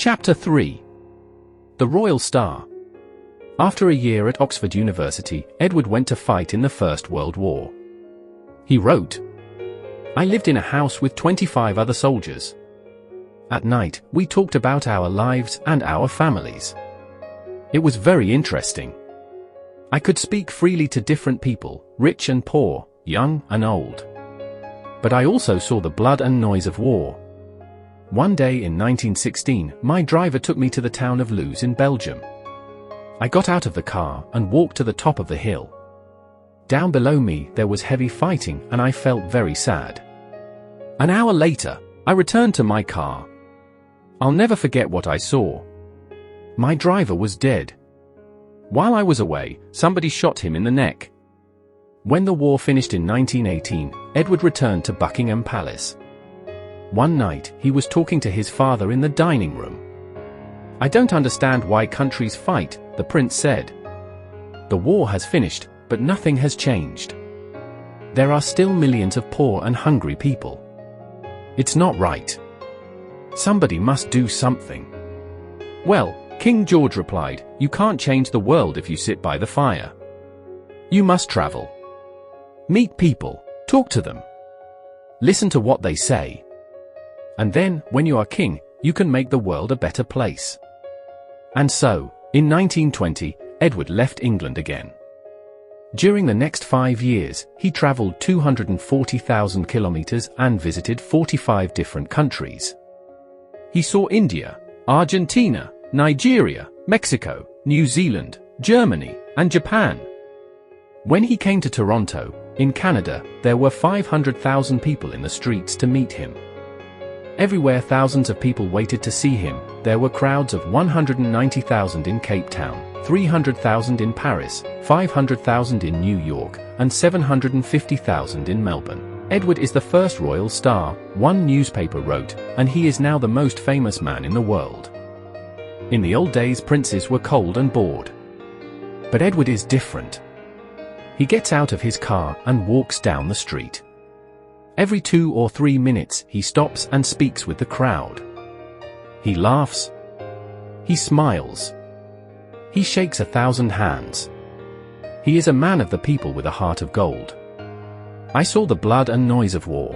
Chapter 3. The Royal Star. After a year at Oxford University, Edward went to fight in the First World War. He wrote, "I lived in a house with 25 other soldiers. At night, we talked about our lives and our families. It was very interesting. I could speak freely to different people, rich and poor, young and old. But I also saw the blood and noise of war. One day in 1916, my driver took me to the town of Loos in Belgium. I got out of the car and walked to the top of the hill. Down below me there was heavy fighting and I felt very sad. An hour later, I returned to my car. I'll never forget what I saw. My driver was dead. While I was away, somebody shot him in the neck." When the war finished in 1918, Edward returned to Buckingham Palace. One night, he was talking to his father in the dining room. "I don't understand why countries fight," the prince said. "The war has finished, but nothing has changed. There are still millions of poor and hungry people. It's not right. Somebody must do something." "Well," King George replied, "you can't change the world if you sit by the fire. You must travel. Meet people, talk to them. Listen to what they say. And then, when you are king, you can make the world a better place." And so, in 1920, Edward left England again. During the next 5 years, he traveled 240,000 kilometers and visited 45 different countries. He saw India, Argentina, Nigeria, Mexico, New Zealand, Germany, and Japan. When he came to Toronto, in Canada, there were 500,000 people in the streets to meet him. Everywhere thousands of people waited to see him. There were crowds of 190,000 in Cape Town, 300,000 in Paris, 500,000 in New York, and 750,000 in Melbourne. "Edward is the first royal star," one newspaper wrote, "and he is now the most famous man in the world." In the old days, princes were cold and bored. But Edward is different. He gets out of his car and walks down the street. Every 2 or 3 minutes, he stops and speaks with the crowd. He laughs. He smiles. He shakes 1,000 hands. He is a man of the people with a heart of gold. I saw the blood and noise of war.